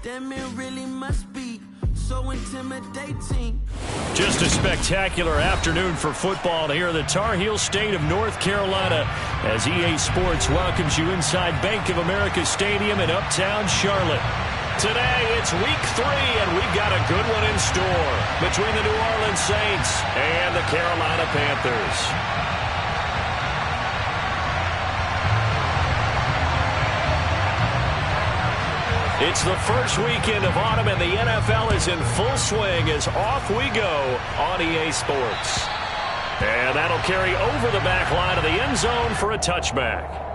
Damn, it really must be so intimidating. Just a spectacular afternoon for football here in the Tar Heel state of North Carolina as EA Sports welcomes you inside Bank of America Stadium in uptown Charlotte. Today, it's week 3, and we've got a good one in store between the New Orleans Saints and the Carolina Panthers. It's the first weekend of autumn, and the NFL is in full swing as off we go on EA Sports. And that'll carry over the back line of the end zone for a touchback.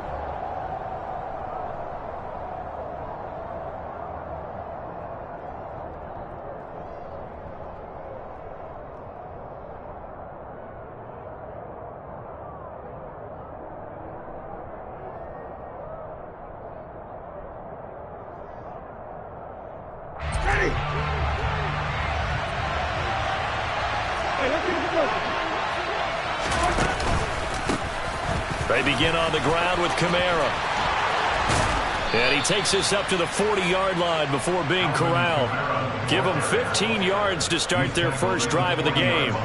They begin on the ground with Kamara. And he takes this up to the 40-yard line before being corralled. Give them 15 yards to start their first drive of the game.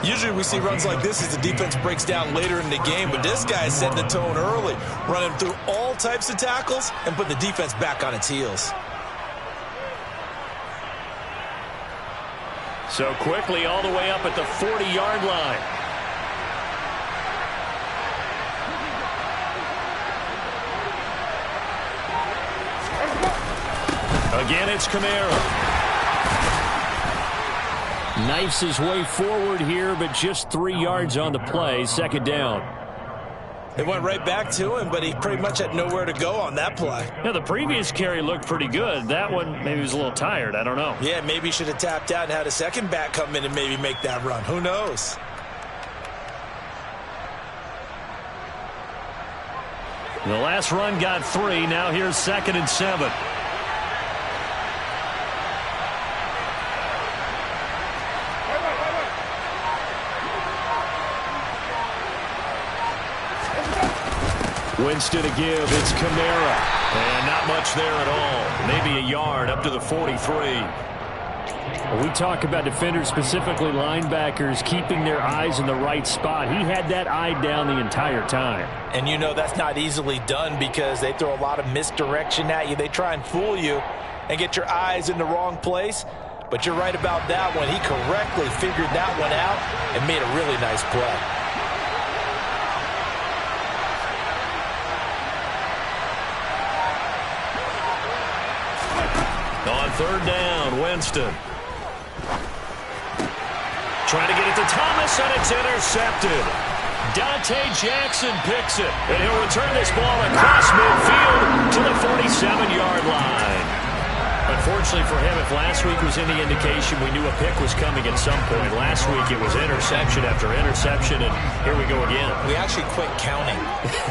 Usually we see runs like this as the defense breaks down later in the game, but this guy is setting the tone early, running through all types of tackles and put the defense back on its heels. So quickly all the way up at the 40-yard line. Again, it's Kamara. Knifes his way forward here, but just 3 yards on the play. Second down. It went right back to him, but he pretty much had nowhere to go on that play. Yeah, the previous carry looked pretty good. That one, maybe he was a little tired. I don't know. Yeah, maybe he should have tapped out and had a second back come in and maybe make that run. Who knows? The last run got 3. Now here's 2nd and 7. Winston to give. It's Kamara. And not much there at all. Maybe a yard up to the 43. We talk about defenders, specifically linebackers, keeping their eyes in the right spot. He had that eye down the entire time. And you know that's not easily done because they throw a lot of misdirection at you. They try and fool you and get your eyes in the wrong place. But you're right about that one. He correctly figured that one out and made a really nice play. On 3rd down, Winston. Trying to get it to Thomas, and it's intercepted. Dante Jackson picks it, and he'll return this ball across midfield to the 47-yard line. Unfortunately for him, if last week was any indication, we knew a pick was coming at some point. Last week it was interception after interception, and here we go again. We actually quit counting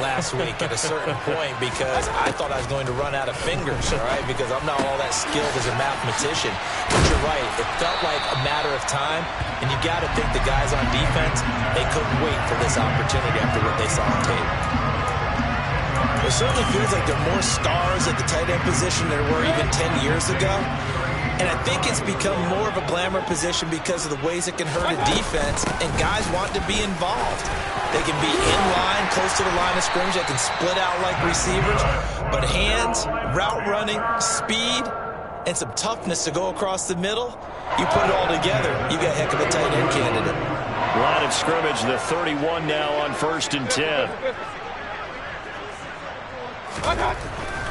last week at a certain point because I thought I was going to run out of fingers, all right, because I'm not all that skilled as a mathematician. But you're right. It felt like a matter of time, and you got to think the guys on defense, they couldn't wait for this opportunity after what they saw on tape. It certainly feels like there are more stars at the tight end position than there were even 10 years ago. And I think it's become more of a glamour position because of the ways it can hurt a defense, and guys want to be involved. They can be in line, close to the line of scrimmage. They can split out like receivers. But hands, route running, speed, and some toughness to go across the middle, you put it all together, you got a heck of a tight end candidate. Line of scrimmage, the 31 now on 1st and 10.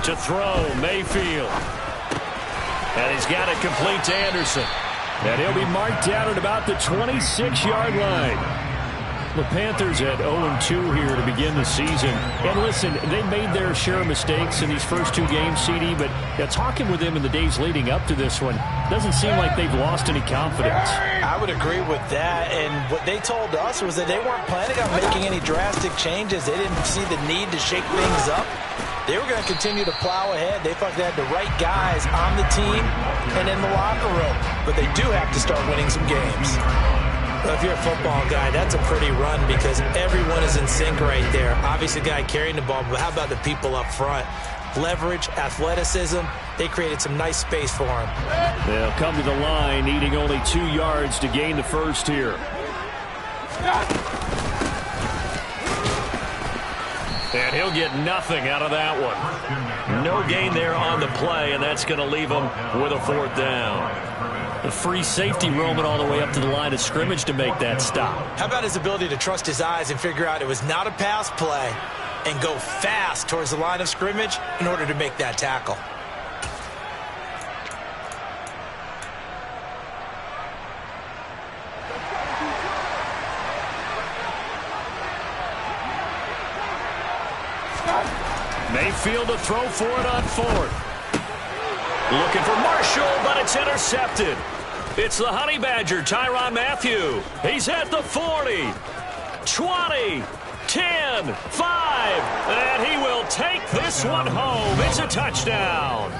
To throw, Mayfield. And he's got it complete to Anderson. And he'll be marked down at about the 26-yard line. The Panthers at 0-2 here to begin the season. And listen, they made their share of mistakes in these first 2 games, CD, but talking with them in the days leading up to this one, doesn't seem like they've lost any confidence. I would agree with that, and what they told us was that they weren't planning on making any drastic changes. They didn't see the need to shake things up. They were going to continue to plow ahead. They thought they had the right guys on the team and in the locker room, but they do have to start winning some games. Well, if you're a football guy, that's a pretty run because everyone is in sync right there. Obviously, the guy carrying the ball, but how about the people up front? leverage, athleticism. They created some nice space for him. They'll come to the line, needing only 2 yards to gain the first here. And he'll get nothing out of that one. No gain there on the play, and that's going to leave him with a 4th down. The free safety roaming all the way up to the line of scrimmage to make that stop. How about his ability to trust his eyes and figure out it was not a pass play and go fast towards the line of scrimmage in order to make that tackle. Mayfield to throw for it on 4th. Looking for Marshall, but it's intercepted. It's the Honey Badger, Tyrann Mathieu. He's at the 40, 20, 10, 5, and he will take this one home. It's a touchdown.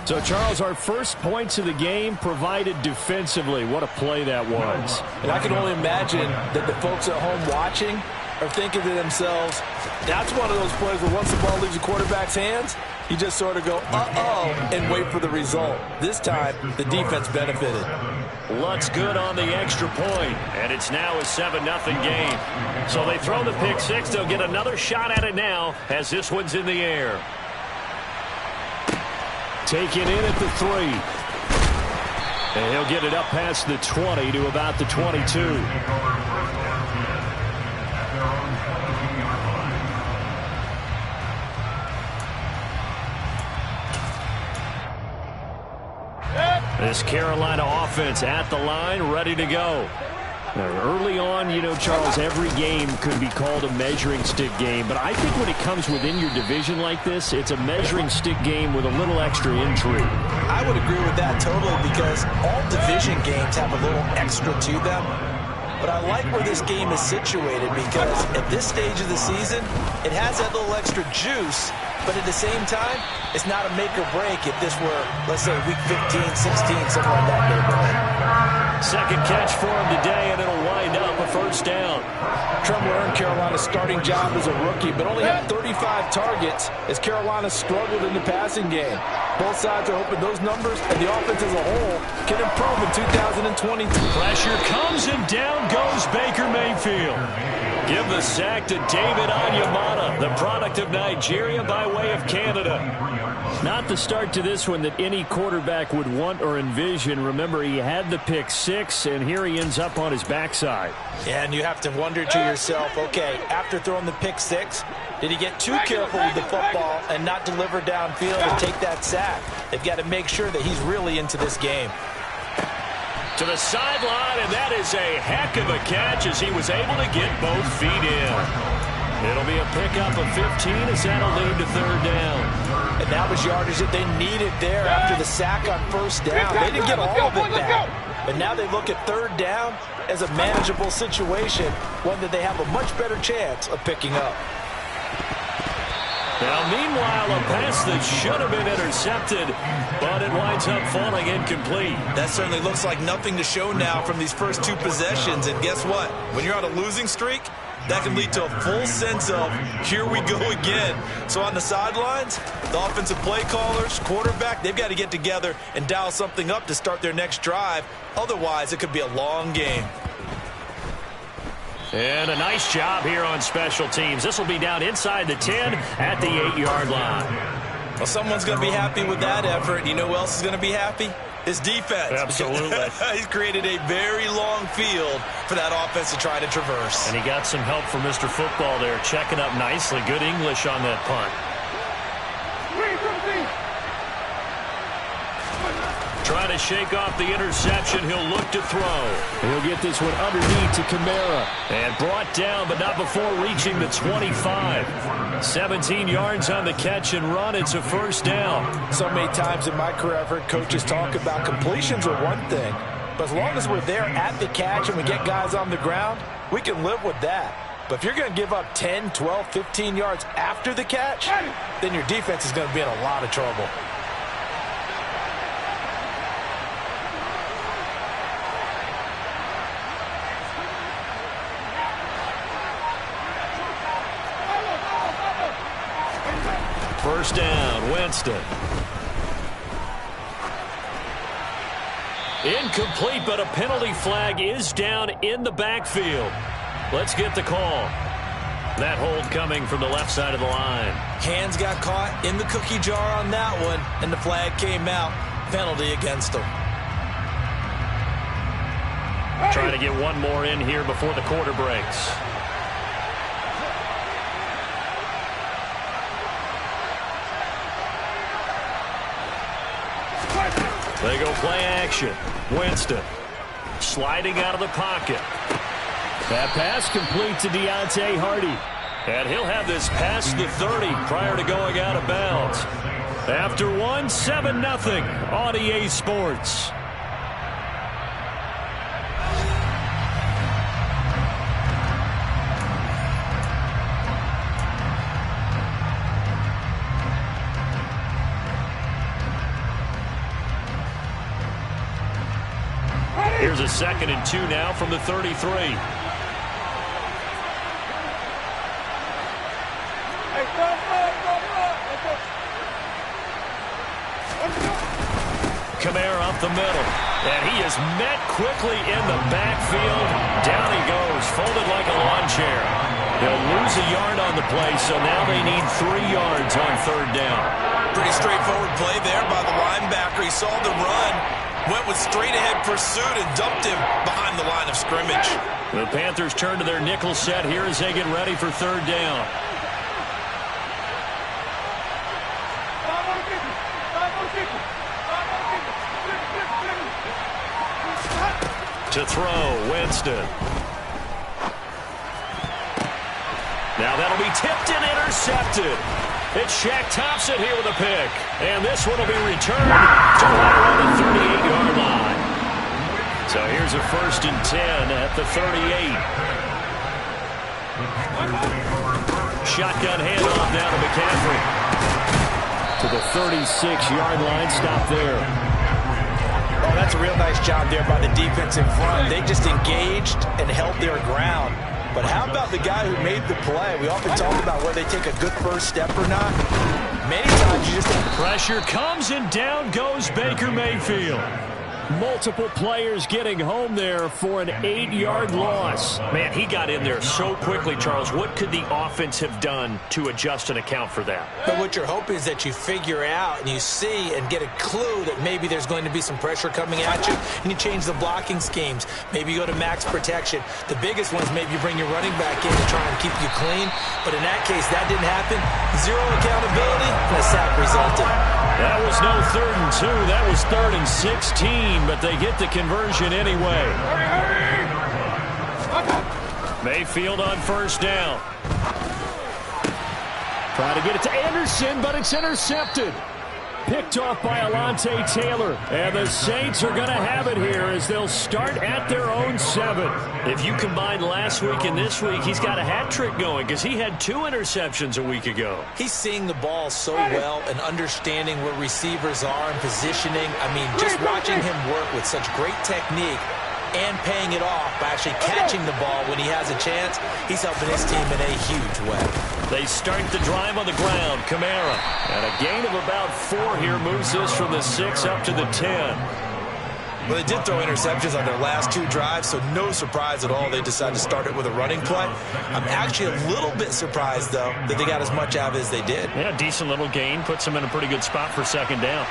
So, Charles, our first points of the game provided defensively. What a play that was. And I can only imagine that the folks at home watching are thinking to themselves, that's one of those plays where once the ball leaves the quarterback's hands, you just sort of go, uh-oh, and wait for the result. This time, the defense benefited. Lutz good on the extra point, and it's now a 7-0 game. So they throw the pick six. They'll get another shot at it now as this one's in the air. Taken in at the 3. And he'll get it up past the 20 to about the 22. This Carolina offense at the line, ready to go. Early on, you know, Charles, every game could be called a measuring stick game. But I think when it comes within your division like this, it's a measuring stick game with a little extra intrigue. I would agree with that totally because all division games have a little extra to them. But I like where this game is situated because at this stage of the season, it has that little extra juice. But at the same time, it's not a make or break if this were, let's say, week 15, 16, something like that neighborhood. Second catch for him today, and it'll wind up a first down. Tremble earned Carolina's starting job as a rookie, but only had 35 targets as Carolina struggled in the passing game. Both sides are hoping those numbers and the offense as a whole can improve in 2022. Pressure comes, and down goes Baker Mayfield. Give the sack to David Onyemata, the product of Nigeria by way of Canada. Not the start to this one that any quarterback would want or envision. Remember, he had the pick six, and here he ends up on his backside. Yeah, and you have to wonder to yourself, okay, after throwing the pick six, did he get too careful with the football and not deliver downfield and take that sack? They've got to make sure that he's really into this game. To the sideline, and that is a heck of a catch as he was able to get both feet in. It'll be a pickup of 15 as that'll lead to third down. And that was yardage that they needed there after the sack on first down. They didn't get all of it back. But now they look at third down as a manageable situation, one that they have a much better chance of picking up. Now, meanwhile, a pass that should have been intercepted, but it winds up falling incomplete. That certainly looks like nothing to show now from these first two possessions. And guess what? When you're on a losing streak, that can lead to a full sense of, here we go again. So on the sidelines, the offensive play callers, quarterback, they've got to get together and dial something up to start their next drive. Otherwise, it could be a long game. And a nice job here on special teams. This will be down inside the 10 at the 8-yard line. Well, someone's going to be happy with that effort. You know who else is going to be happy? His defense. Absolutely. He's created a very long field for that offense to try to traverse. And he got some help from Mr. Football there, checking up nicely. Good English on that punt. Trying to shake off the interception. He'll look to throw. He'll get this one underneath to Kamara. And brought down, but not before reaching the 25. 17 yards on the catch and run. It's a first down. So many times in my career, I've heard coaches talk about completions are one thing. But as long as we're there at the catch and we get guys on the ground, we can live with that. But if you're going to give up 10, 12, 15 yards after the catch, then your defense is going to be in a lot of trouble. First down, Winston. Incomplete, but a penalty flag is down in the backfield. Let's get the call. That hold coming from the left side of the line. Hands got caught in the cookie jar on that one, and the flag came out. Penalty against them. Trying to get one more in here before the quarter breaks. They go play action. Winston sliding out of the pocket. That pass complete to Deontay Hardy. And he'll have this past the 30 prior to going out of bounds. After one, 7-0 on EA Sports. Here's a 2nd and 2 now from the 33. Kamara up the middle, and he is met quickly in the backfield. Down he goes, folded like a lawn chair. They'll lose a yard on the play, so now they need 3 yards on 3rd down. Pretty straightforward play there by the linebacker. He saw the run, went with straight-ahead pursuit, and dumped him behind the line of scrimmage. The Panthers turn to their nickel set here as they get ready for 3rd down. To throw, Winston. Now that'll be tipped and intercepted. It's Shaq Thompson here with a pick. And this one will be returned to right around the 38-yard line. So here's a 1st and 10 at the 38. Shotgun handoff now to McCaffrey. To the 36-yard line, stop there. Oh, that's a real nice job there by the defense in front. They just engaged and held their ground. But how about the guy who made the play? We often talk about whether they take a good first step or not. Many times you just think pressure comes and down goes Baker Mayfield. Multiple players getting home there for an 8-yard loss. Man, he got in there so quickly, Charles. What could the offense have done to adjust and account for that? But what you're hoping is that you figure out and you see and get a clue that maybe there's going to be some pressure coming at you, and you change the blocking schemes. Maybe you go to max protection. The biggest one is maybe you bring your running back in to try and keep you clean. But in that case, that didn't happen. 0 accountability, and a sack resulted. That was no 3rd and 2. That was 3rd and 16, but they get the conversion anyway. Mayfield on 1st down. Try to get it to Anderson, but it's intercepted. Picked off by Alontae Taylor. And the Saints are going to have it here as they'll start at their own 7. If you combine last week and this week, he's got a hat trick going because he had 2 interceptions a week ago. He's seeing the ball so well and understanding where receivers are and positioning. I mean, just watching him work with such great technique and paying it off by actually catching the ball when he has a chance, he's helping his team in a huge way. They start the drive on the ground. Kamara. And a gain of about 4 here moves this from the 6 up to the 10. Well, they did throw interceptions on their last 2 drives, so no surprise at all they decided to start it with a running play. I'm actually a little bit surprised, though, that they got as much out of it as they did. Yeah, decent little gain. Puts them in a pretty good spot for 2nd down.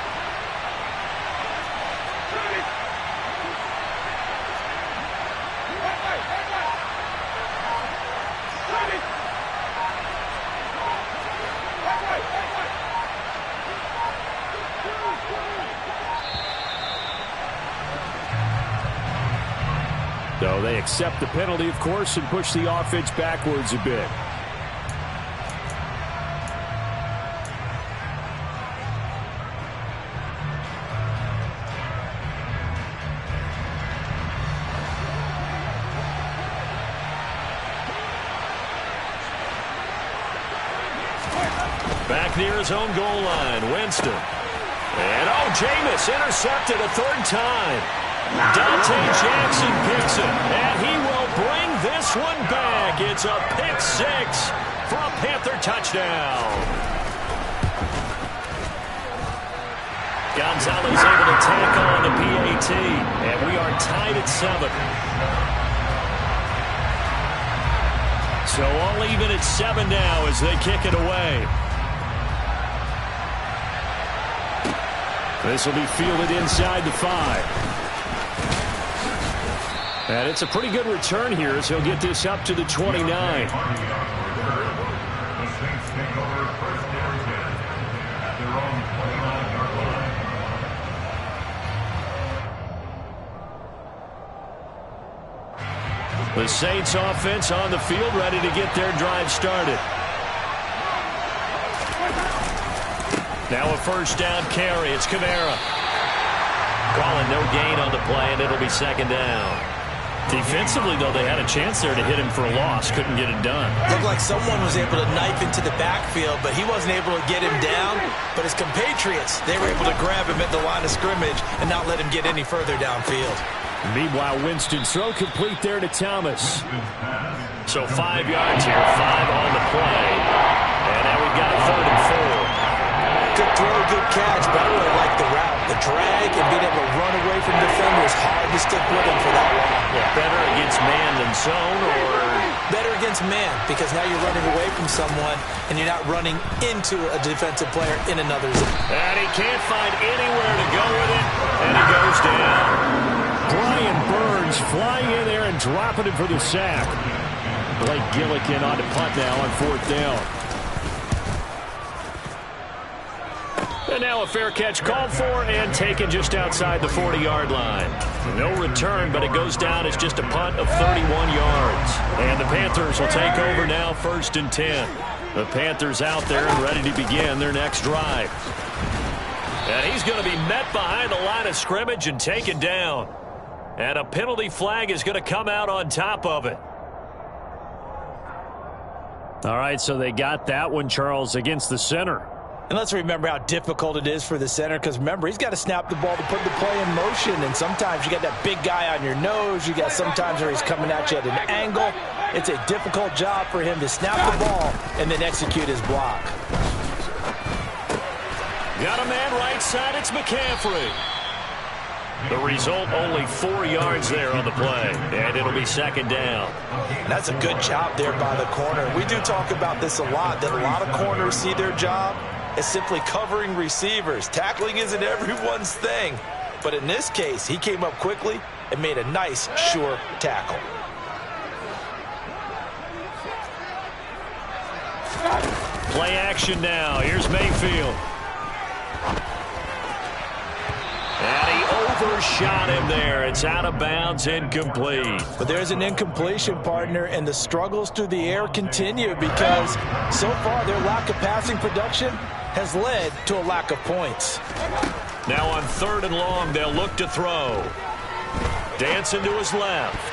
So they accept the penalty, of course, and push the offense backwards a bit. Back near his own goal line, Winston. And, Jameis intercepted a 3rd time. Dante Jackson picks it, and he will bring this one back. It's a pick 6 for a Panther touchdown. Gonzalez able to tackle on the PAT, and we are tied at 7. So all even at 7 now as they kick it away. This will be fielded inside the 5. And it's a pretty good return here as he'll get this up to the 29. The Saints offense on the field, ready to get their drive started. Now a first down carry. It's Kamara. Calling no gain on the play, and it'll be second down. Defensively, though, they had a chance there to hit him for a loss. Couldn't get it done. Looked like someone was able to knife into the backfield, but he wasn't able to get him down. But his compatriots, they were able to grab him at the line of scrimmage and not let him get any further downfield. Meanwhile, Winston's throw complete there to Thomas. So 5 yards here, 5 on the play. And now we've got a 3rd and 4. Good throw, good catch, but I really like the route. The drag and being able to run away from defenders, hard to stick with him for that long. Yeah, better against man than zone, or better against man, because now you're running away from someone and you're not running into a defensive player in another zone. And he can't find anywhere to go with it, and he goes down. Brian Burns flying in there and dropping him for the sack. Blake Gillikin on the punt now on 4th down. And now a fair catch called for and taken just outside the 40-yard line. No return, but it goes down as just a punt of 31 yards. And the Panthers will take over now, 1st and 10. The Panthers out there and ready to begin their next drive. And he's going to be met behind the line of scrimmage and taken down. And a penalty flag is going to come out on top of it. All right, so they got that one, Charles, against the center. And let's remember how difficult it is for the center, because remember, he's got to snap the ball to put the play in motion, and sometimes you got that big guy on your nose. You got sometimes where he's coming at you at an angle. It's a difficult job for him to snap the ball and then execute his block. Got a man right side. It's McCaffrey. The result, only 4 yards there on the play, and it'll be second down. And that's a good job there by the corner. We do talk about this a lot, that a lot of corners see their job as simply covering receivers. Tackling isn't everyone's thing. But in this case, he came up quickly and made a nice, sure tackle. Play action now. Here's Mayfield. And he overshot him there. It's out of bounds, incomplete. But there's an incompletion, partner, and the struggles through the air continue because so far their lack of passing production has led to a lack of points. Now on 3rd and long, they'll look to throw. Dancing to his left.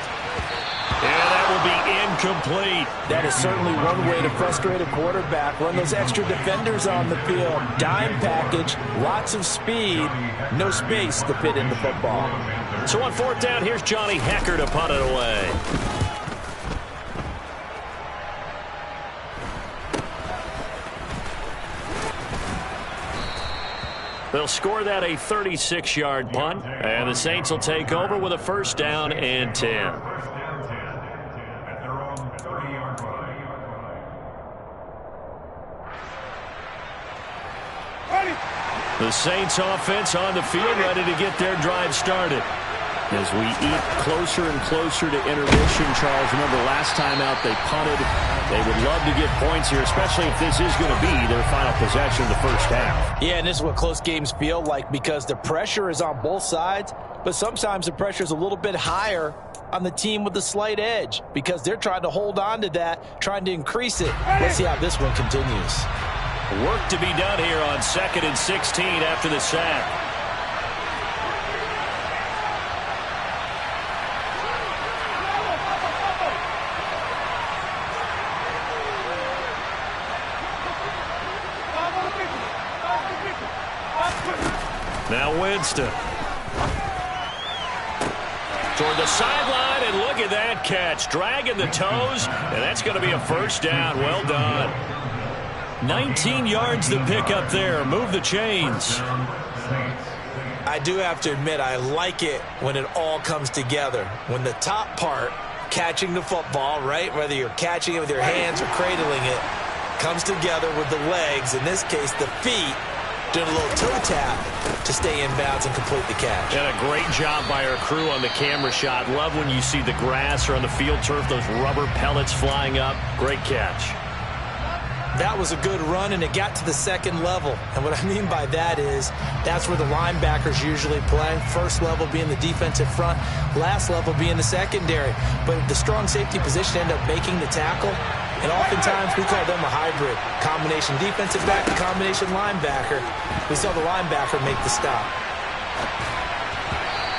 And that will be incomplete. That is certainly one way to frustrate a quarterback. Run those extra defenders on the field. Dime package, lots of speed, no space to fit in the football. So on 4th down, here's Johnny Hecker to punt it away. They'll score that a 36-yard punt, and the Saints will take over with a 1st down and 10. The Saints offense on the field, ready to get their drive started. As we eat closer and closer to intermission, Charles, remember last time out they punted. They would love to get points here, especially if this is going to be their final possession of the first half. Yeah, and this is what close games feel like because the pressure is on both sides, but sometimes the pressure is a little bit higher on the team with the slight edge because they're trying to hold on to that, trying to increase it. Let's see how this one continues. Work to be done here on 2nd and 16 after the sack. Now Winston. Toward the sideline, and look at that catch. Dragging the toes, and that's going to be a 1st down. Well done. 19 yards to pick up there. Move the chains. I do have to admit, I like it when it all comes together. When the top part, catching the football, right, whether you're catching it with your hands or cradling it, comes together with the legs, in this case the feet, doing a little toe tap to stay in bounds and complete the catch. And a great job by our crew on the camera shot. Love when you see the grass or on the field turf, those rubber pellets flying up. Great catch. That was a good run, and it got to the second level. And what I mean by that is that's where the linebackers usually play. First level being the defensive front, last level being the secondary. But the strong safety position ended up making the tackle, and oftentimes we call them a hybrid. Combination defensive back, combination linebacker. We saw the linebacker make the stop.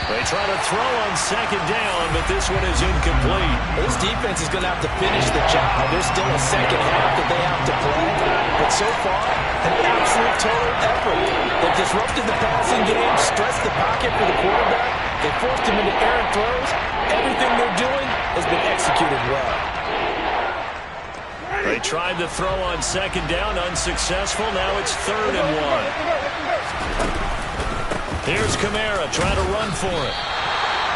They try to throw on second down, but this one is incomplete. Well, this defense is going to have to finish the job. There's still a second half that they have to play. But so far, an absolute total effort. They've disrupted the passing game, stressed the pocket for the quarterback. They forced him into errant throws. Everything they're doing has been executed well. They tried to throw on second down, unsuccessful. Now it's 3rd and 1. Here's Kamara trying to run for it.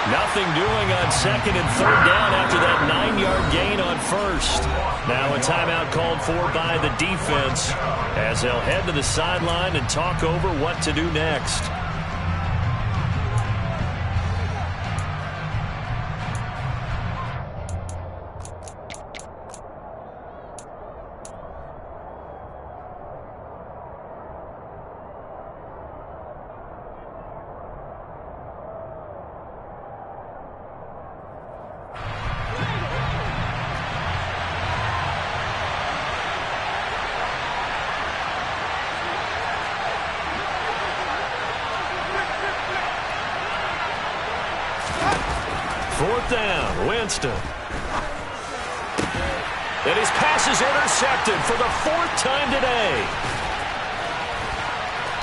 Nothing doing on 2nd and 3rd down after that 9-yard gain on 1st. Now a timeout called for by the defense as they'll head to the sideline and talk over what to do next. Fourth down, Winston. And his pass is intercepted for the 4th time today.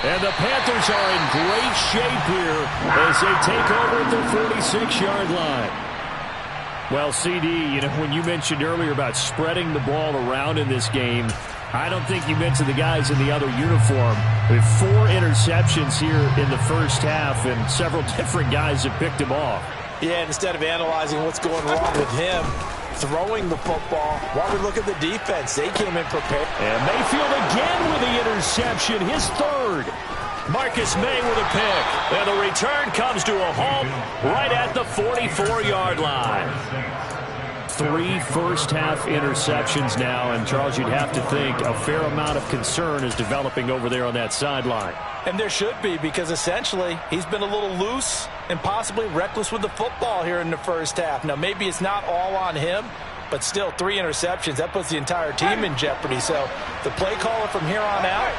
And the Panthers are in great shape here as they take over at the 46-yard line. Well, CD, you know, when you mentioned earlier about spreading the ball around in this game, I don't think you mentioned the guys in the other uniform. We have 4 interceptions here in the first half, and several different guys have picked them off. Yeah, instead of analyzing what's going wrong with him, throwing the football, while we look at the defense, they came in prepared. And Mayfield again with the interception, his 3rd. Marcus May with a pick. And the return comes to a halt right at the 44-yard line. 3 first-half interceptions now, and Charles, you'd have to think a fair amount of concern is developing over there on that sideline. And there should be, because essentially he's been a little loose and possibly reckless with the football here in the first half. Now, maybe it's not all on him, but still 3 interceptions. That puts the entire team in jeopardy. So the play caller from here on out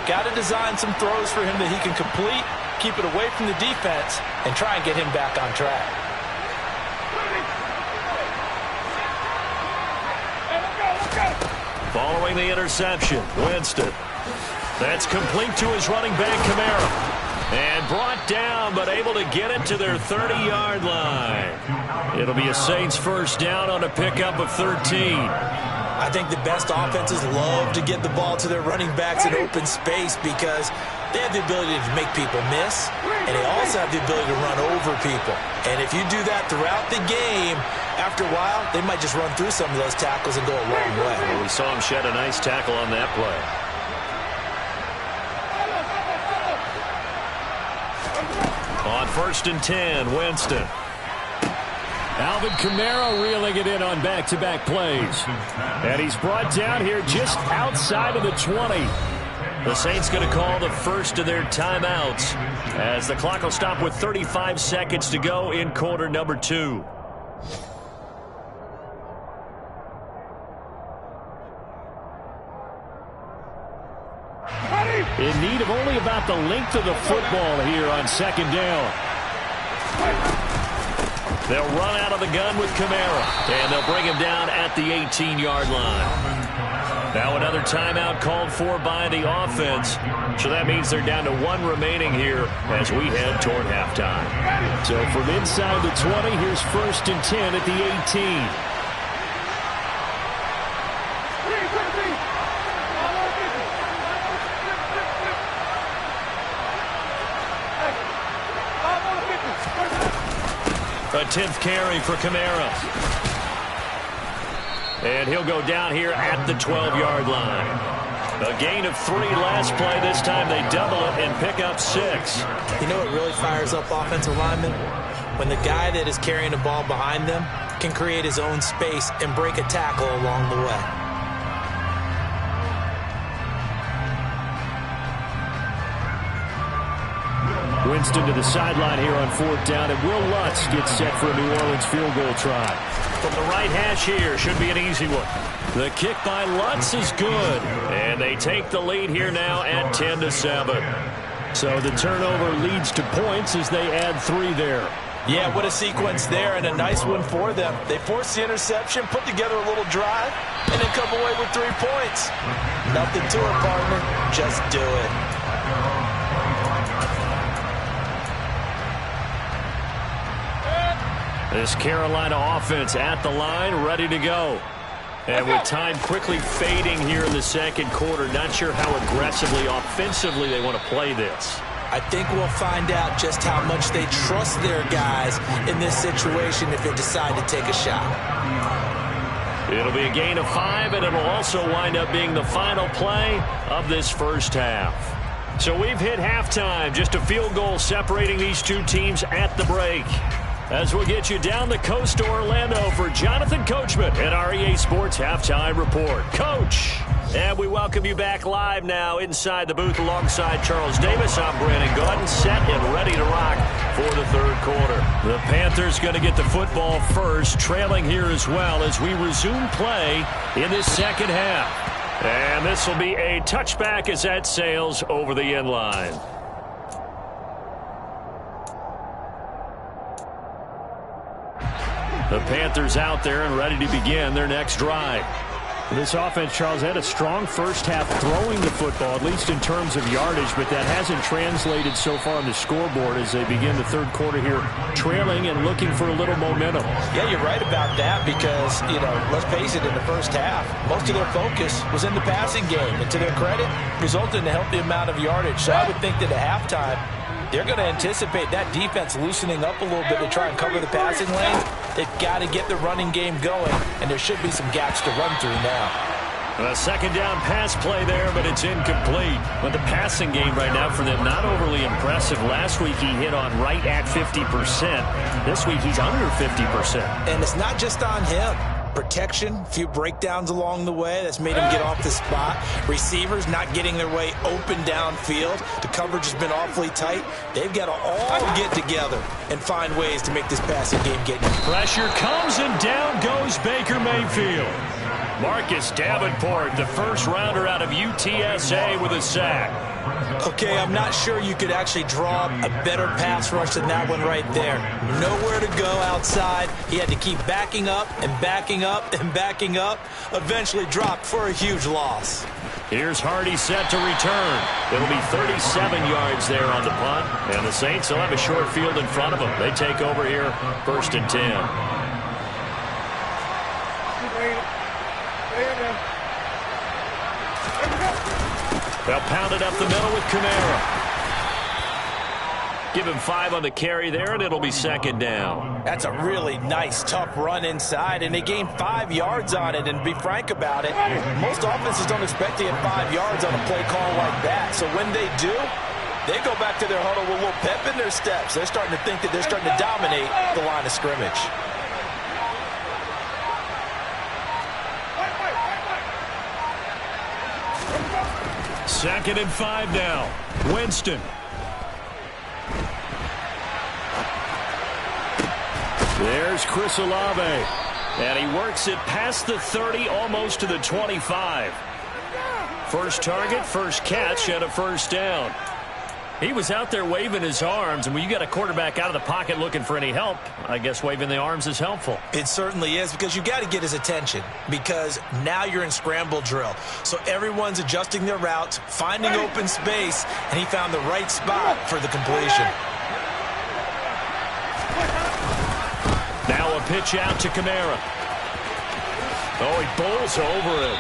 got to design some throws for him that he can complete, keep it away from the defense, and try and get him back on track. Following the interception, Winston. That's complete to his running back, Kamara. And brought down, but able to get it to their 30-yard line. It'll be a Saints first down on a pickup of 13. I think the best offenses love to get the ball to their running backs in open space because they have the ability to make people miss, and they also have the ability to run over people. And if you do that throughout the game, after a while, they might just run through some of those tackles and go a long way. Well, we saw him shed a nice tackle on that play. On 1st and 10, Winston. Alvin Kamara reeling it in on back-to-back plays. And he's brought down here just outside of the 20. The Saints going to call the first of their timeouts as the clock will stop with 35 seconds to go in quarter number 2. In need of only about the length of the football here on 2nd down. They'll run out of the gun with Kamara, and they'll bring him down at the 18-yard line. Now another timeout called for by the offense, so that means they're down to 1 remaining here as we head toward halftime. So from inside the 20, here's 1st and 10 at the 18. A 10th carry for Kamara. And he'll go down here at the 12-yard line. A gain of 3 last play. This time they double it and pick up 6. You know what really fires up offensive linemen? When the guy that is carrying the ball behind them can create his own space and break a tackle along the way. Winston to the sideline here on 4th down, and Will Lutz gets set for a New Orleans field goal try. From the right hash here, should be an easy one. The kick by Lutz is good. And they take the lead here now at 10-7. So the turnover leads to points as they add 3 there. Yeah, what a sequence there, and a nice one for them. They force the interception, put together a little drive, and then come away with 3 points. Nothing to it, partner. Just do it. This Carolina offense at the line, ready to go. And with time quickly fading here in the second quarter, not sure how aggressively, offensively they want to play this. I think we'll find out just how much they trust their guys in this situation if they decide to take a shot. It'll be a gain of 5, and it'll also wind up being the final play of this first half. So we've hit halftime, just a field goal separating these two teams at the break. As we'll get you down the coast to Orlando for Jonathan Coachman at our EA Sports Halftime Report. Coach! And we welcome you back live now inside the booth alongside Charles Davis. I'm Brandon Gordon, set and ready to rock for the third quarter. The Panthers going to get the football first, trailing here as well as we resume play in this second half. And this will be a touchback as that sails over the end line. The Panthers out there and ready to begin their next drive. This offense, Charles, had a strong first half throwing the football, at least in terms of yardage, but that hasn't translated so far on the scoreboard as they begin the third quarter here, trailing and looking for a little momentum. Yeah, you're right about that because, let's face it, in the first half, most of their focus was in the passing game. And to their credit, resulted in a healthy amount of yardage. So I would think that at halftime, they're going to anticipate that defense loosening up a little bit to try and cover the passing lanes. They've got to get the running game going, and there should be some gaps to run through now. A second down pass play there, but it's incomplete. But the passing game right now for them, not overly impressive. Last week he hit on right at 50%. This week he's under 50%. And it's not just on him. Protection, a few breakdowns along the way. That's made him get off the spot. Receivers not getting their way open downfield. The coverage has been awfully tight. They've got to all get together and find ways to make this passing game get easy. Pressure comes and down goes Baker Mayfield. Marcus Davenport, the first rounder out of UTSA with a sack. Okay, I'm not sure you could actually draw a better pass rush than that one right there. Nowhere to go outside. He had to keep backing up and backing up and backing up. Eventually dropped for a huge loss. Here's Hardy set to return. It'll be 37 yards there on the punt. And the Saints will have a short field in front of them. They take over here, 1st and 10. They'll pound it up the middle with Kamara. Give him 5 on the carry there, and it'll be second down. That's a really nice, tough run inside, and they gained 5 yards on it. And to be frank about it, most offenses don't expect to get 5 yards on a play call like that. So when they do, they go back to their huddle with a little pep in their steps. They're starting to think that they're starting to dominate the line of scrimmage. Second and 5 now. Winston. There's Chris Olave. And he works it past the 30, almost to the 25. First target, first catch, and a first down. He was out there waving his arms, and when you got a quarterback out of the pocket looking for any help, I guess waving the arms is helpful. It certainly is, because you got to get his attention, because now you're in scramble drill. So everyone's adjusting their routes, finding open space, and he found the right spot for the completion. Now a pitch out to Kamara. Oh, he bowls over it.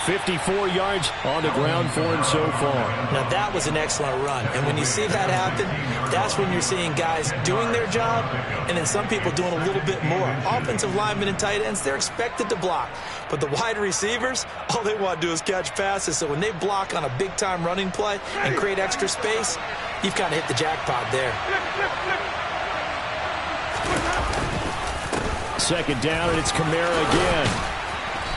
54 yards on the ground for him so far. Now, that was an excellent run. And when you see that happen, that's when you're seeing guys doing their job and then some people doing a little bit more. Offensive linemen and tight ends, they're expected to block. But the wide receivers, all they want to do is catch passes. So when they block on a big-time running play and create extra space, you've kind of hit the jackpot there. Second down, and it's Kamara again.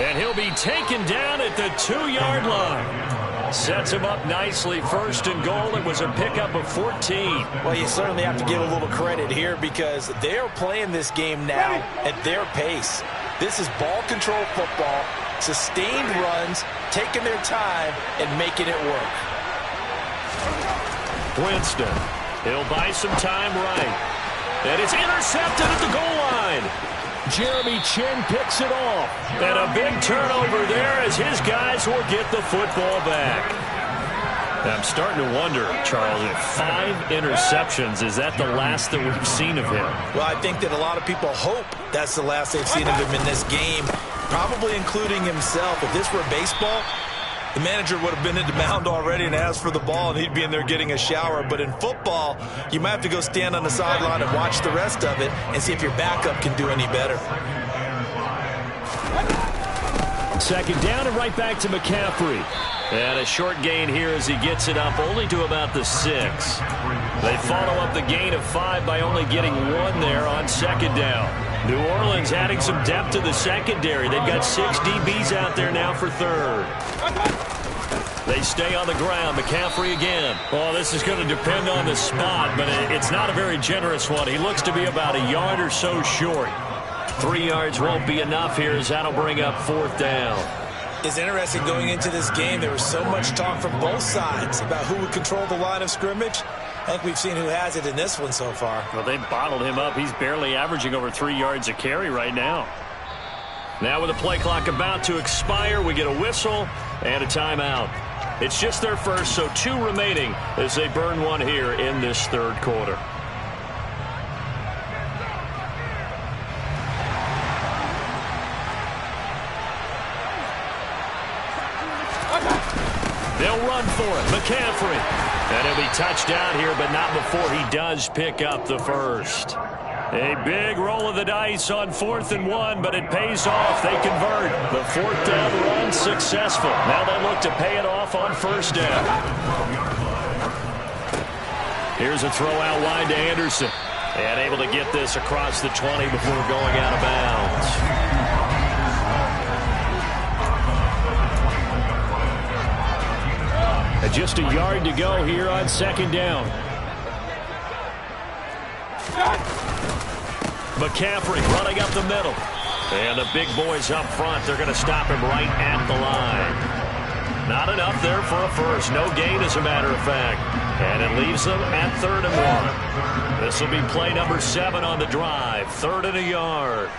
And he'll be taken down at the 2-yard line. Sets him up nicely. First and goal. It was a pickup of 14. Well, you certainly have to give a little credit here because they're playing this game now at their pace. This is ball control football, sustained runs, taking their time, and making it work. Winston. He'll buy some time right. And it's intercepted at the goal line. Jeremy Chin picks it off. And a big turnover there as his guys will get the football back. I'm starting to wonder, Charles, if 5 interceptions, is that the last that we've seen of him? Well, I think that a lot of people hope that's the last they've seen of him in this game, probably including himself. If this were baseball, the manager would have been in the mound already and asked for the ball, and he'd be in there getting a shower. But in football, you might have to go stand on the sideline and watch the rest of it and see if your backup can do any better. Second down and right back to McCaffrey. And a short gain here as he gets it up only to about the 6. They follow up the gain of 5 by only getting 1 there on second down. New Orleans adding some depth to the secondary. They've got 6 DBs out there now for third. They stay on the ground. McCaffrey again. Well, this is going to depend on the spot, but it's not a very generous one. He looks to be about a yard or so short. 3 yards won't be enough here as that'll bring up fourth down. It's interesting going into this game. There was so much talk from both sides about who would control the line of scrimmage. I think we've seen who has it in this one so far. Well, they bottled him up. He's barely averaging over 3 yards a carry right now. Now with the play clock about to expire, we get a whistle and a timeout. It's just their first, so 2 remaining as they burn 1 here in this third quarter. They'll run for it. McCaffrey. And he'll be touched down here, but not before he does pick up the first. A big roll of the dice on 4th and 1, but it pays off. They convert. The 4th down run successful. Now they look to pay it off on first down. Here's a throw out wide to Anderson. And able to get this across the 20 before going out of bounds. Just a yard to go here on second down. McCaffrey running up the middle. And the big boys up front, they're going to stop him right at the line. Not enough there for a first. No gain, as a matter of fact. And it leaves them at 3rd and 1. This will be play number 7 on the drive. 3rd and a yard.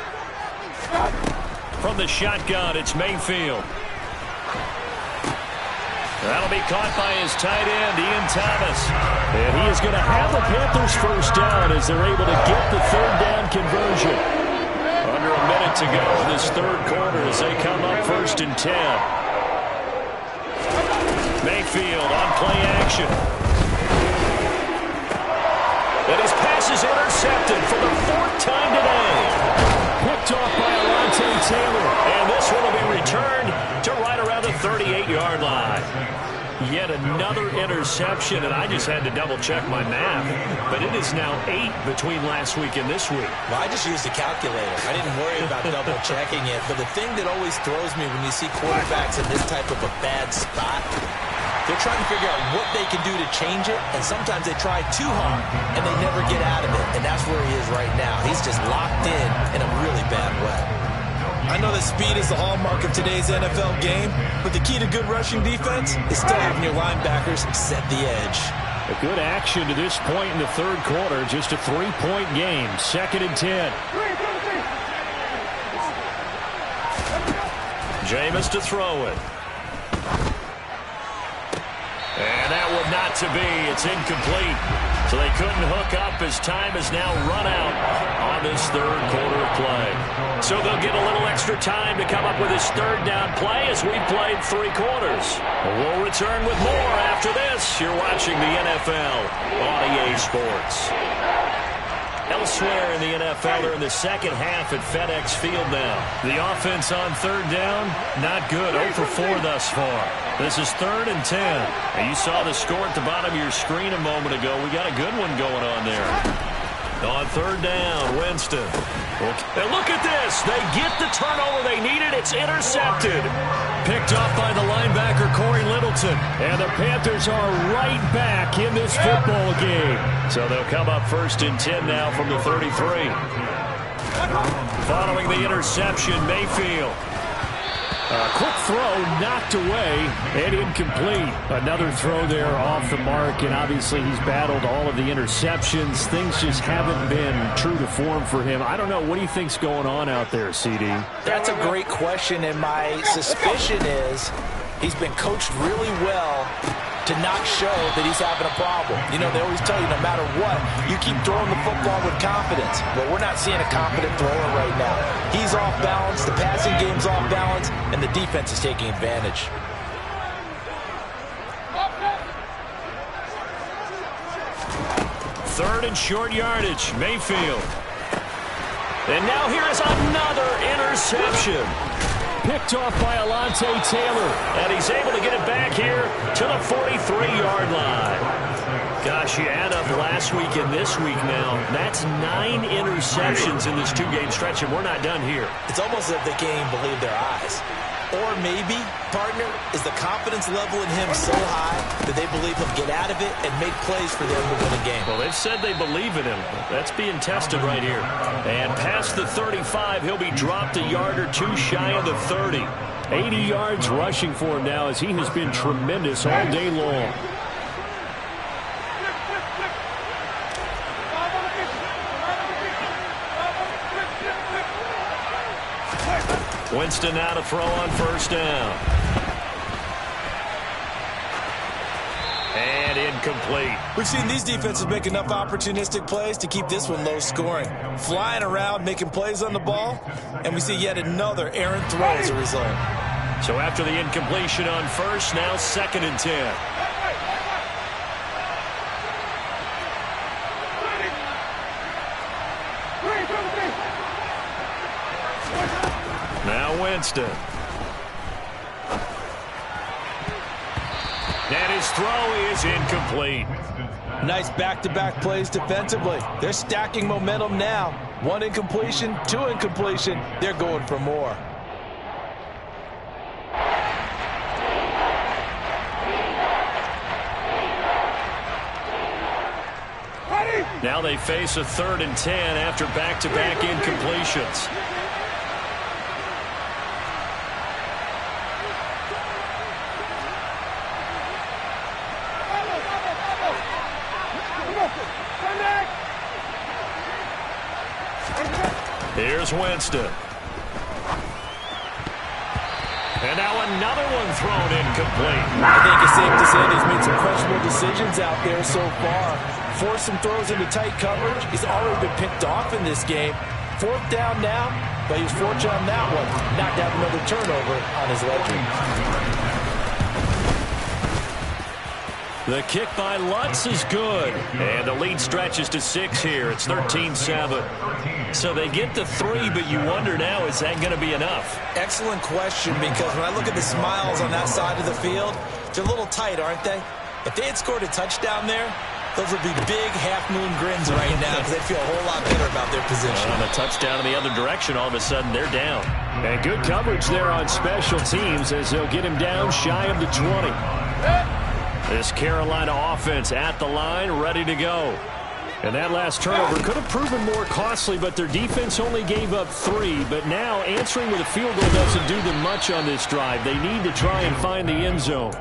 From the shotgun, it's Mayfield. That'll be caught by his tight end, Ian Thomas. And he is going to have the Panthers first down as they're able to get the 3rd down conversion. Under a minute to go in this third quarter as they come up 1st and 10. Mayfield on play action. And his pass is intercepted for the 4th time today. Picked off by Alontae Taylor. And this one will be returned to right around the 38-yard line. Yet another interception, and I just had to double-check my math. But it is now 8 between last week and this week. Well, I just used a calculator. I didn't worry about double-checking it. But the thing that always throws me when you see quarterbacks in this type of a bad spot, they're trying to figure out what they can do to change it, and sometimes they try too hard, and they never get out of it. And that's where he is right now. He's just locked in a really bad way. I know that speed is the hallmark of today's NFL game, but the key to good rushing defense is still having your linebackers set the edge. A good action to this point in the third quarter. Just a 3-point game. 2nd and 10. Jameis to throw it. And that one not to be. It's incomplete. So they couldn't hook up as time has now run out on this third quarter of play. So they'll get a little extra time to come up with this third down play as we've played 3 quarters. We'll return with more after this. You're watching the NFL on EA Sports. Elsewhere in the NFL, they're in the second half at FedEx Field now. The offense on third down, not good. 0 for 4 thus far. This is 3rd and 10. And you saw the score at the bottom of your screen a moment ago. We got a good one going on there. On third down, Winston. And look at this. They get the turnover they needed. It's intercepted. Picked off by the linebacker, Corey Littleton. And the Panthers are right back in this football game. So they'll come up 1st and 10 now from the 33. Following the interception, Mayfield. Quick throw knocked away and incomplete. Another throw there off the mark, and obviously he's battled all of the interceptions. Things just haven't been true to form for him. I don't know. What do you think's going on out there, CD? That's a great question, and my suspicion is he's been coached really well to not show that he's having a problem. You know, they always tell you no matter what, you keep throwing the football with confidence. But we're not seeing a confident thrower right now. He's off balance, the passing game's off balance, and the defense is taking advantage. Third and short yardage, Mayfield. And now here is another interception. Picked off by Alontae Taylor. And he's able to get it back here to the 43-yard line. Gosh, you add up last week and this week now. That's 9 interceptions in this 2-game stretch, and we're not done here. It's almost as if they can't even believe their eyes. Or maybe, partner, is the confidence level in him so high that they believe he'll get out of it and make plays for them to win a game. Well, they've said they believe in him. That's being tested right here. And past the 35, he'll be dropped a yard or 2 shy of the 30. 80 yards rushing for him now as he has been tremendous all day long. Winston now to throw on 1st down. And incomplete. We've seen these defenses make enough opportunistic plays to keep this one low scoring. Flying around, making plays on the ball, and we see yet another errant throw as a result. So after the incompletion on 1st, now 2nd and 10. Now Winston. And his throw is incomplete. Nice back-to-back plays defensively. They're stacking momentum now. 1 incompletion, 2 incompletion. They're going for more. Now they face a 3rd and 10 after back-to-back incompletions. Here's Winston. And now another one thrown incomplete. I think it's safe to say he's made some questionable decisions out there so far. Forced some throws into tight coverage. He's already been picked off in this game. 4th down now, but he was fortunate on that one. Not to have another turnover on his ledger. The kick by Lutz is good. And the lead stretches to 6 here. It's 13-7. So they get to 3, but you wonder now, is that going to be enough? Excellent question, because when I look at the smiles on that side of the field, they're a little tight, aren't they? If they had scored a touchdown there, those would be big half-moon grins right now because they feel a whole lot better about their position. On a touchdown in the other direction, all of a sudden they're down. And good coverage there on special teams as they'll get him down shy of the 20. This Carolina offense at the line, ready to go. And that last turnover could have proven more costly, but their defense only gave up 3. But now answering with a field goal doesn't do them much on this drive. They need to try and find the end zone.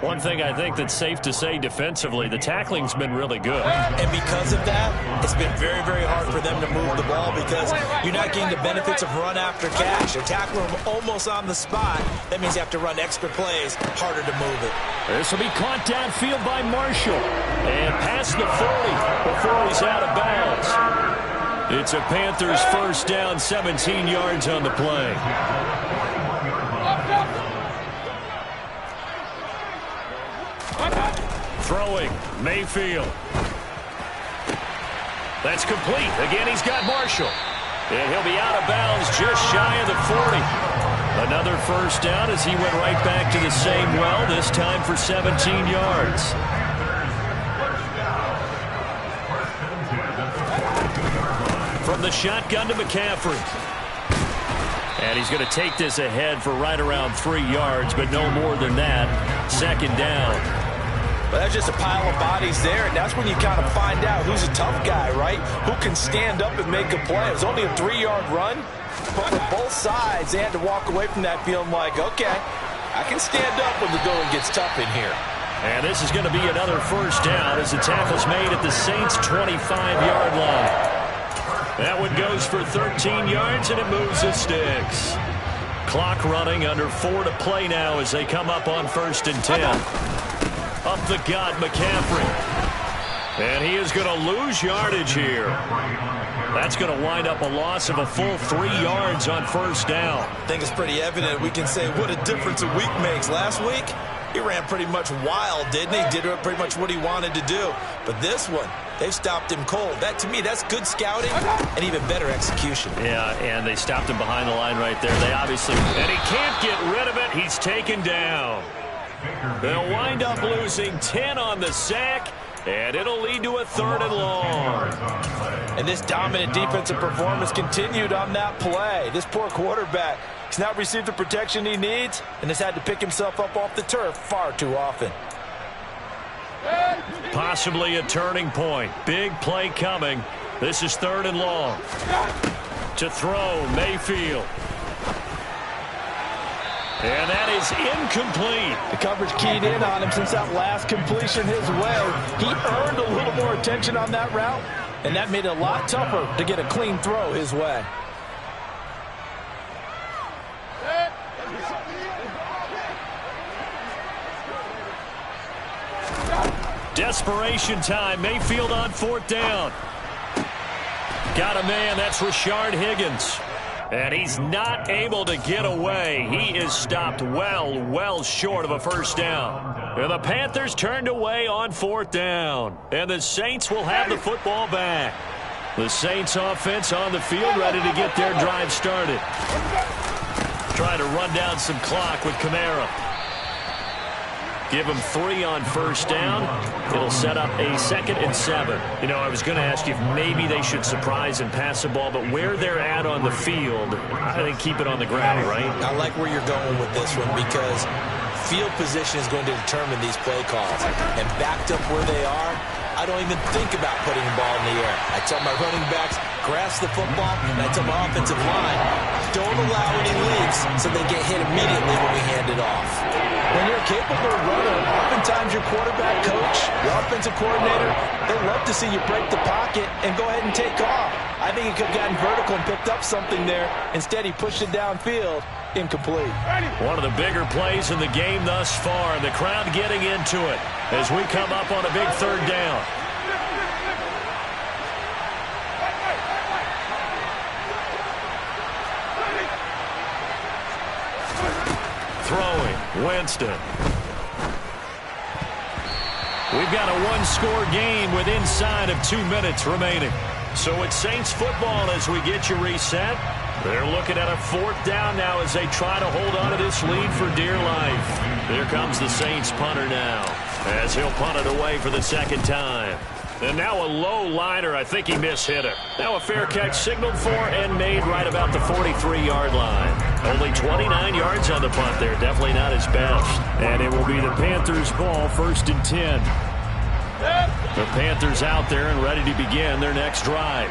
One thing I think that's safe to say defensively, the tackling's been really good. And because of that, it's been very, very hard for them to move the ball because you're not getting the benefits of run after catch. They're tackling them almost on the spot. That means you have to run extra plays, harder to move it. This will be caught downfield by Marshall. And past the 40 before he's out of bounds. It's a Panthers first down, 17 yards on the play. Throwing, Mayfield. That's complete. Again, he's got Marshall. And he'll be out of bounds just shy of the 40. Another first down as he went right back to the same well, this time for 17 yards. From the shotgun to McCaffrey. And he's going to take this ahead for right around 3 yards, but no more than that. Second down. But that's just a pile of bodies there, and that's when you kind of find out who's a tough guy, right? Who can stand up and make a play. It was only a 3-yard run, but for both sides, they had to walk away from that feeling like, okay, I can stand up when the going gets tough in here. And this is going to be another first down as the tackle's made at the Saints' 25-yard line. That one goes for 13 yards, and it moves the sticks. Clock running, under 4 to play now as they come up on 1st and 10. Up the gut, McCaffrey. And he is going to lose yardage here. That's going to wind up a loss of a full 3 yards on first down. I think it's pretty evident. We can say what a difference a week makes. Last week, he ran pretty much wild, didn't he? Did pretty much what he wanted to do. But this one, they've stopped him cold. That, to me, that's good scouting and even better execution. Yeah, and they stopped him behind the line right there. They obviously... And he can't get rid of it. He's taken down. They'll wind up losing 10 on the sack, and it'll lead to a 3rd and long. And this dominant defensive performance continued on that play. This poor quarterback has not received the protection he needs and has had to pick himself up off the turf far too often. Possibly a turning point. Big play coming. This is 3rd and long. To throw, Mayfield. And that is incomplete. The coverage keyed in on him since that last completion his way. He earned a little more attention on that route, and that made it a lot tougher to get a clean throw his way. Desperation time. Mayfield on 4th down. Got a man. That's Rashard Higgins. And he's not able to get away. He is stopped well short of a first down. And the Panthers turned away on 4th down. And the Saints will have the football back. The Saints offense on the field ready to get their drive started. Trying to run down some clock with Kamara. Give them 3 on first down. It'll set up a 2nd and 7. You know, I was going to ask you if maybe they should surprise and pass the ball, but where they're at on the field, I think keep it on the ground, right? I like where you're going with this one because field position is going to determine these play calls. And backed up where they are, I don't even think about putting the ball in the air. I tell my running backs, grasp the football, and I tell my offensive line, don't allow any leaks so they get hit immediately when we hand it off. When you're a capable runner, oftentimes your quarterback coach, your offensive coordinator, they love to see you break the pocket and go ahead and take off. I think he could have gotten vertical and picked up something there. Instead, he pushed it downfield. Incomplete. One of the bigger plays in the game thus far, and the crowd getting into it as we come up on a big 3rd down. Throwing, Winston. We've got a 1-score game with inside of 2 minutes remaining. So it's Saints football as we get you reset. They're looking at a 4th down now as they try to hold on to this lead for dear life. Here comes the Saints punter now as he'll punt it away for the 2nd time. And now a low liner. I think he mishit it. Now a fair catch signaled for and made right about the 43-yard line. Only 29 yards on the punt there. Definitely not his best. And it will be the Panthers' ball, 1st and 10. The Panthers out there and ready to begin their next drive.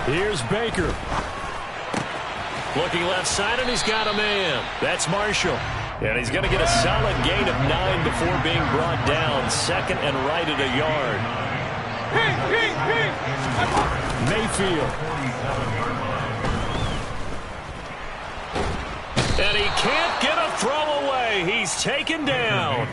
Here's Baker. Looking left side, and he's got a man. That's Marshall. And he's going to get a solid gain of 9 before being brought down. 2nd and right at a yard. Mayfield. And he can't get a throw away. He's taken down.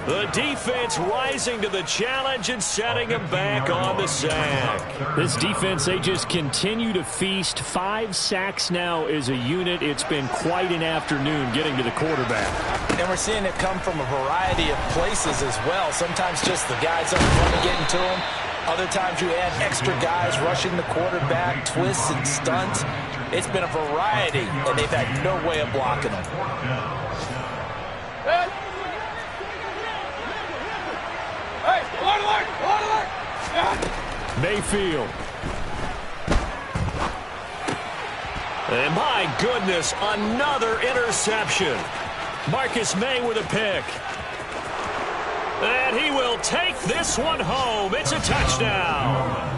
The defense rising to the challenge and setting him back on the sack. This defense, they just continue to feast. 5 sacks now as a unit. It's been quite an afternoon getting to the quarterback. And we're seeing it come from a variety of places as well. Sometimes just the guys up front getting to him. Other times you add extra guys rushing the quarterback, twists and stunts. It's been a variety, and they've had no way of blocking them. Mayfield. And my goodness, another interception. Marcus May with a pick. And he will take this one home. It's a touchdown.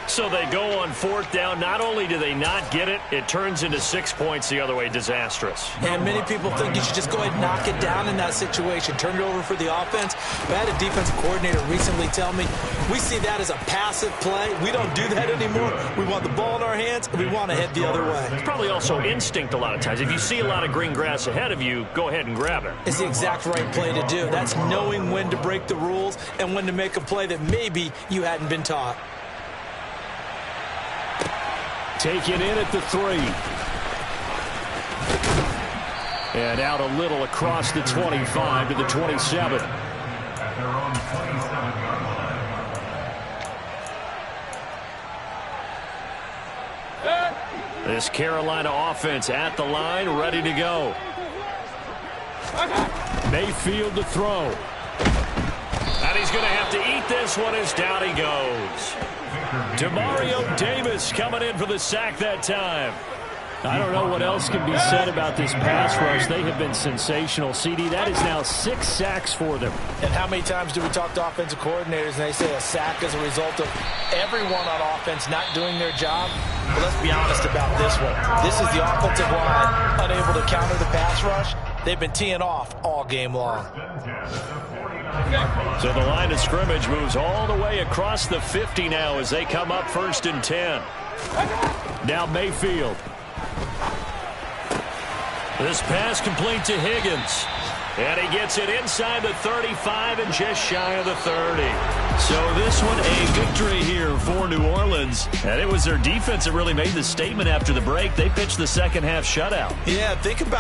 So they go on 4th down. Not only do they not get it, it turns into 6 points the other way. Disastrous. And many people think you should just go ahead and knock it down in that situation. Turn it over for the offense. I had a defensive coordinator recently tell me, we see that as a passive play. We don't do that anymore. We want the ball in our hands, and we want to head the other way. It's probably also instinct a lot of times. If you see a lot of green grass ahead of you, go ahead and grab it. It's the exact right play to do. That's knowing when to break the rules and when to make a play that maybe you hadn't been taught. Taken in at the 3. And out a little across the 25 to the 27. This Carolina offense at the line, ready to go. Mayfield to throw. And he's going to have to eat this one as down he goes. Demario Davis coming in for the sack that time. I don't know what else can be said about this pass rush. They have been sensational. CD, that is now 6 sacks for them. And how many times do we talk to offensive coordinators and they say a sack is a result of everyone on offense not doing their job? But let's be honest about this one. This is the offensive line unable to counter the pass rush. They've been teeing off all game long. So the line of scrimmage moves all the way across the 50 now as they come up 1st and 10. Now Mayfield. This pass complete to Higgins. And he gets it inside the 35 and just shy of the 30. So this one a victory here for New Orleans. And it was their defense that really made the statement after the break. They pitched the second half shutout. Yeah, think about